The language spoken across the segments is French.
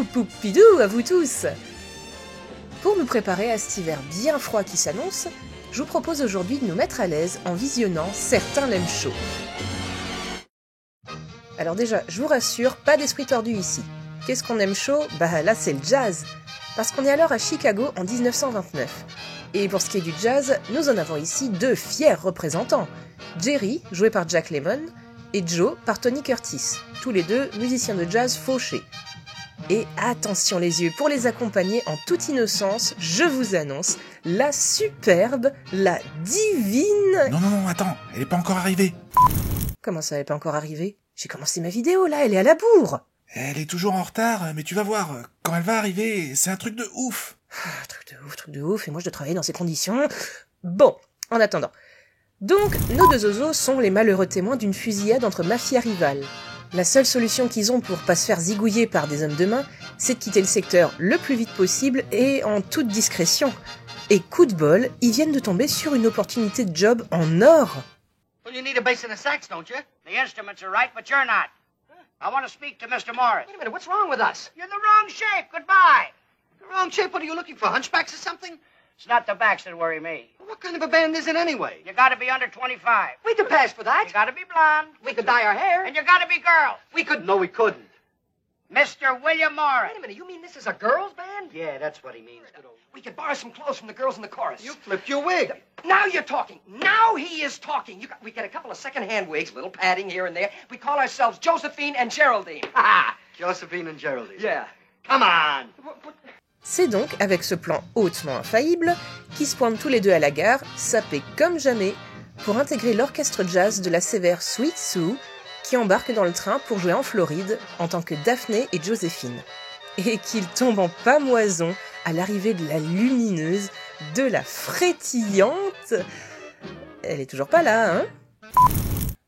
Poupidou à vous tous! Pour nous préparer à cet hiver bien froid qui s'annonce, je vous propose aujourd'hui de nous mettre à l'aise en visionnant Certains l'aiment chaud. Alors déjà, je vous rassure, pas d'esprit tordu ici. Qu'est-ce qu'on aime chaud? Bah là c'est le jazz! Parce qu'on est alors à Chicago en 1929. Et pour ce qui est du jazz, nous en avons ici deux fiers représentants. Jerry, joué par Jack Lemmon, et Joe, par Tony Curtis, tous les deux musiciens de jazz fauchés. Et attention les yeux, pour les accompagner en toute innocence, je vous annonce la superbe, la divine... Non, attends, elle est pas encore arrivée. Comment ça, elle est pas encore arrivée? J'ai commencé ma vidéo là, elle est à la bourre. Elle est toujours en retard, mais tu vas voir, quand elle va arriver, c'est un truc de ouf. Truc de ouf, et moi je dois travailler dans ces conditions. Bon, en attendant. Donc, nos deux zozos sont les malheureux témoins d'une fusillade entre mafias rivales. La seule solution qu'ils ont pour pas se faire zigouiller par des hommes de main, c'est de quitter le secteur le plus vite possible et en toute discrétion. Et coup de bol, ils viennent de tomber sur une opportunité de job en or. Well, you need a bass and a sax, don't you? The instruments are right, but you're not. I want to speak to Mr. Morris. Wait a minute, what's wrong with us? You're the wrong shape. Goodbye. The wrong shape? What are you looking for, hunchbacks or something? It's not the backs that worry me. What kind of a band is it anyway? You got to be under 25. We could pass for that. You got to be blonde. We could dye our hair. And you got to be girls. We could... No, we couldn't. Mr. William Morris. Wait a minute, you mean this is a girls' band? Yeah, that's what he means. We could borrow some clothes from the girls in the chorus. You flipped your wig. Now you're talking. Now he is talking. We get a couple of second-hand wigs, little padding here and there. We call ourselves Josephine and Geraldine. Ha ha! Josephine and Geraldine. Yeah. Come on. C'est donc avec ce plan hautement infaillible qu'ils se pointent tous les deux à la gare, sapés comme jamais, pour intégrer l'orchestre jazz de la sévère Sweet Sue, qui embarque dans le train pour jouer en Floride en tant que Daphné et Joséphine. Et qu'ils tombent en pamoison à l'arrivée de la lumineuse, de la frétillante... Elle est toujours pas là,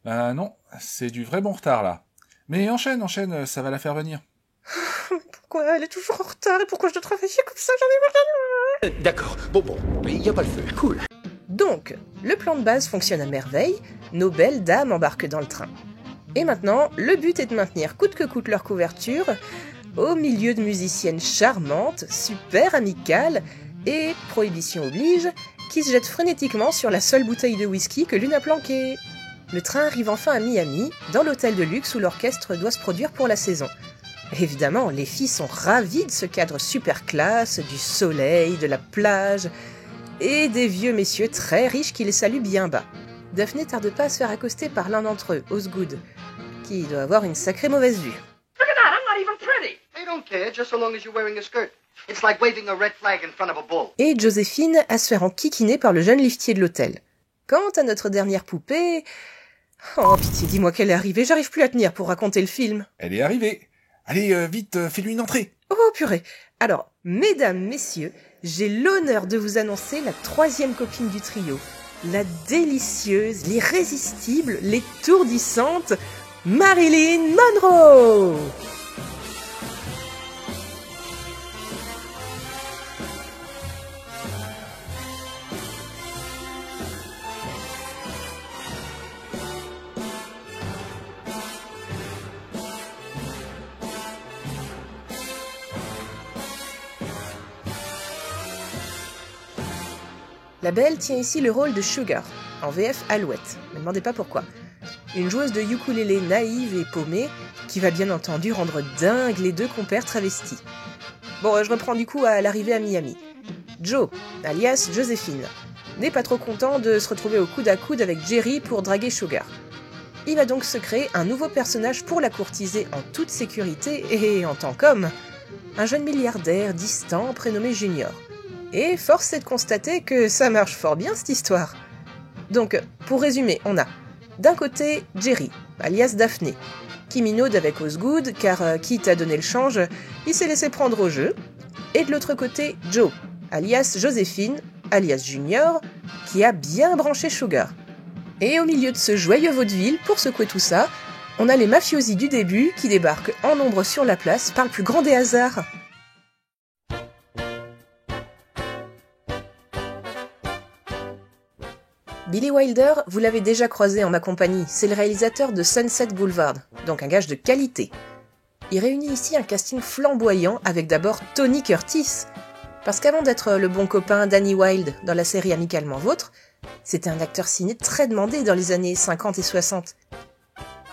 hein? Non, c'est du vrai bon retard là. Mais enchaîne, ça va la faire venir. Pourquoi elle est toujours en retard et pourquoi je dois travailler comme ça? J'en ai marre. D'accord. Bon, il n'y a pas le feu. Cool. Donc, le plan de base fonctionne à merveille, nos belles dames embarquent dans le train. Et maintenant, le but est de maintenir coûte que coûte leur couverture, au milieu de musiciennes charmantes, super amicales, et, prohibition oblige, qui se jettent frénétiquement sur la seule bouteille de whisky que l'une a planquée. Le train arrive enfin à Miami, dans l'hôtel de luxe où l'orchestre doit se produire pour la saison. Évidemment, les filles sont ravies de ce cadre super classe, du soleil, de la plage, et des vieux messieurs très riches qui les saluent bien bas. Daphné tarde pas à se faire accoster par l'un d'entre eux, Osgood, qui doit avoir une sacrée mauvaise vue. Look at that, I'm not even pretty. They don't care, just so long as you're wearing a skirt. It's like waving a red flag in front of a bull. Et Joséphine à se faire enquiquiner par le jeune liftier de l'hôtel. Quant à notre dernière poupée... Oh, pitié, dis-moi qu'elle est arrivée, j'arrive plus à tenir pour raconter le film. Elle est arrivée. Allez, vite, fais-lui une entrée. Oh, purée. Alors, mesdames, messieurs, j'ai l'honneur de vous annoncer la troisième copine du trio. La délicieuse, l'irrésistible, l'étourdissante Marilyn Monroe. La belle tient ici le rôle de Sugar, en VF Alouette, ne me demandez pas pourquoi. Une joueuse de ukulélé naïve et paumée, qui va bien entendu rendre dingue les deux compères travestis. Bon, je reprends du coup à l'arrivée à Miami. Joe, alias Joséphine, n'est pas trop content de se retrouver au coude à coude avec Jerry pour draguer Sugar. Il va donc se créer un nouveau personnage pour la courtiser en toute sécurité et en tant qu'homme. Un jeune milliardaire distant prénommé Junior. Et force est de constater que ça marche fort bien cette histoire. Donc, pour résumer, on a d'un côté Jerry, alias Daphné, qui minaude avec Osgood car quitte à donner le change, il s'est laissé prendre au jeu. Et de l'autre côté, Joe, alias Joséphine, alias Junior, qui a bien branché Sugar. Et au milieu de ce joyeux vaudeville, pour secouer tout ça, on a les mafiosi du début qui débarquent en nombre sur la place par le plus grand des hasards. Billy Wilder, vous l'avez déjà croisé en ma compagnie, c'est le réalisateur de Sunset Boulevard, donc un gage de qualité. il réunit ici un casting flamboyant avec d'abord Tony Curtis, parce qu'avant d'être le bon copain Danny Wilde dans la série Amicalement Vôtre, c'était un acteur ciné très demandé dans les années 50 et 60.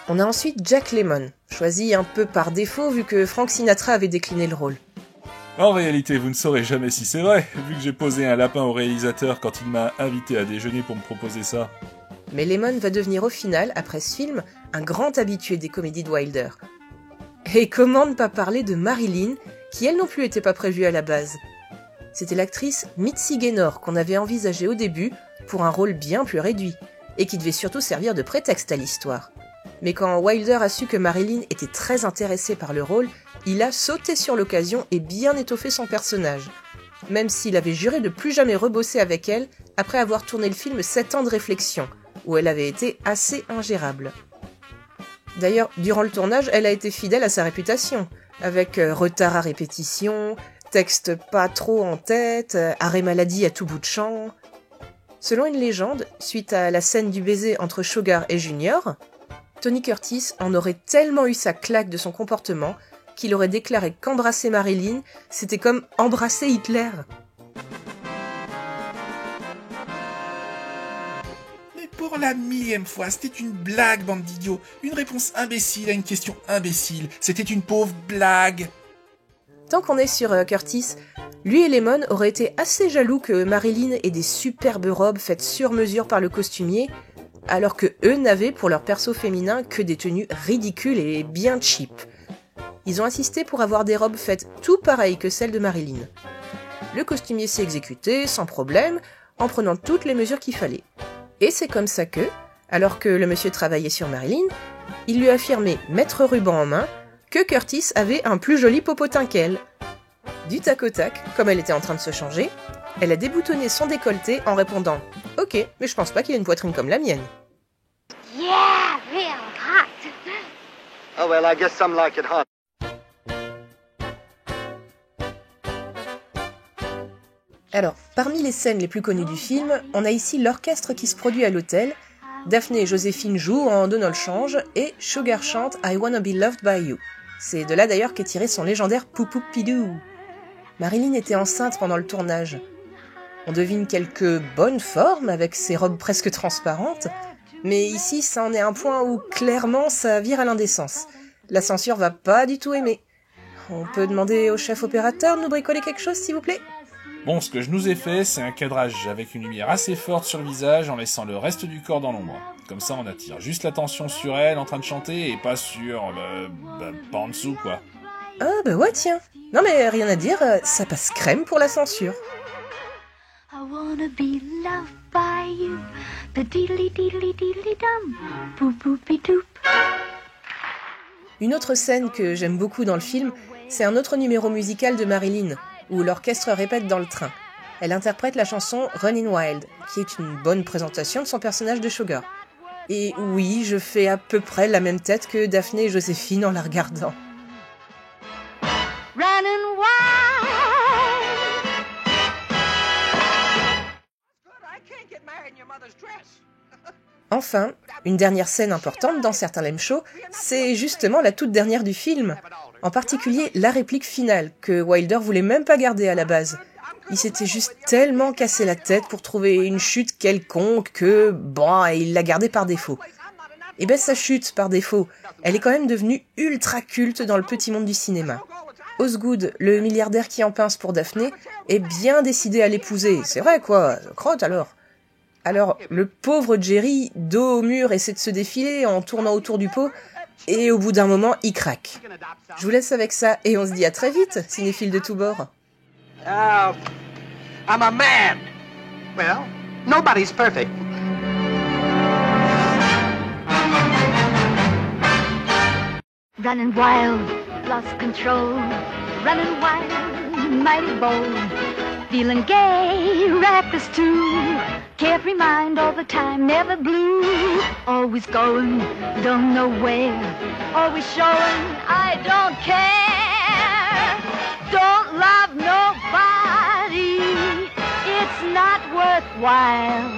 On a ensuite Jack Lemmon, choisi un peu par défaut vu que Frank Sinatra avait décliné le rôle. En réalité, vous ne saurez jamais si c'est vrai, vu que j'ai posé un lapin au réalisateur quand il m'a invité à déjeuner pour me proposer ça. Mais Lemmon va devenir au final, après ce film, un grand habitué des comédies de Wilder. Et comment ne pas parler de Marilyn, qui elle non plus n'était pas prévue à la base. C'était l'actrice Mitzi Gaynor qu'on avait envisagée au début pour un rôle bien plus réduit, et qui devait surtout servir de prétexte à l'histoire. Mais quand Wilder a su que Marilyn était très intéressée par le rôle, il a sauté sur l'occasion et bien étoffé son personnage, même s'il avait juré de plus jamais rebosser avec elle après avoir tourné le film 7 ans de réflexion, où elle avait été assez ingérable. D'ailleurs, durant le tournage, elle a été fidèle à sa réputation, avec retard à répétition, texte pas trop en tête, arrêt maladie à tout bout de champ. Selon une légende, suite à la scène du baiser entre Sugar et Junior, Tony Curtis en aurait tellement eu sa claque de son comportement qu'il aurait déclaré qu'embrasser Marilyn, c'était comme embrasser Hitler. Mais pour la millième fois, c'était une blague, bande d'idiots. Une réponse imbécile à une question imbécile. C'était une pauvre blague. Tant qu'on est sur Curtis, lui et Lemmon auraient été assez jaloux que Marilyn ait des superbes robes faites sur mesure par le costumier, alors que eux n'avaient pour leur perso féminin que des tenues ridicules et bien cheap. Ils ont insisté pour avoir des robes faites tout pareilles que celles de Marilyn. Le costumier s'est exécuté sans problème, en prenant toutes les mesures qu'il fallait. Et c'est comme ça que, alors que le monsieur travaillait sur Marilyn, il lui a affirmé, maître ruban en main, que Curtis avait un plus joli popotin qu'elle. Du tac au tac, comme elle était en train de se changer, elle a déboutonné son décolleté en répondant « Ok, mais je pense pas qu'il ait une poitrine comme la mienne. » Yeah, real hot. Oh, well, I guess some like it hot. Alors, parmi les scènes les plus connues du film, on a ici l'orchestre qui se produit à l'hôtel, Daphné et Joséphine jouent en donnant le change, et Sugar chante « I Wanna Be Loved by You ». C'est de là d'ailleurs qu'est tiré son légendaire « Poupou Pidou ». Marilyn était enceinte pendant le tournage. On devine quelques bonnes formes avec ses robes presque transparentes, mais ici ça en est un point où clairement ça vire à l'indécence. La censure va pas du tout aimer. On peut demander au chef opérateur de nous bricoler quelque chose s'il vous plaît ? Bon, ce que je nous ai fait, c'est un cadrage avec une lumière assez forte sur le visage en laissant le reste du corps dans l'ombre. Comme ça, on attire juste l'attention sur elle en train de chanter et pas sur... pas en dessous, quoi. Ah bah ouais, tiens. Non mais rien à dire, ça passe crème pour la censure. I wanna be loved by you. The diddly diddly diddly dum. Boop boopy doop. Une autre scène que j'aime beaucoup dans le film, c'est un autre numéro musical de Marilyn, où l'orchestre répète dans le train. Elle interprète la chanson Runnin' Wild, qui est une bonne présentation de son personnage de Sugar. Et oui, je fais à peu près la même tête que Daphné et Joséphine en la regardant. Running wild. Enfin, une dernière scène importante dans certains Lem Show, c'est justement la toute dernière du film. En particulier la réplique finale, que Wilder voulait même pas garder à la base. Il s'était juste tellement cassé la tête pour trouver une chute quelconque que, bon, il l'a gardée par défaut. Et ben sa chute par défaut, elle est quand même devenue ultra culte dans le petit monde du cinéma. Osgood, le milliardaire qui en pince pour Daphné, est bien décidé à l'épouser. C'est vrai quoi, crotte alors. Alors, le pauvre Jerry, dos au mur, essaie de se défiler en tournant autour du pot, et au bout d'un moment, il craque. Je vous laisse avec ça, et on se dit à très vite, cinéphiles de tous bords. I'm a man. Well, nobody's perfect. Running wild, lost control. Running wild, mighty bold. Feeling gay, reckless too. Carefree mind all the time, never blue. Always going, don't know where. Always showing, I don't care. Don't love nobody. It's not worthwhile.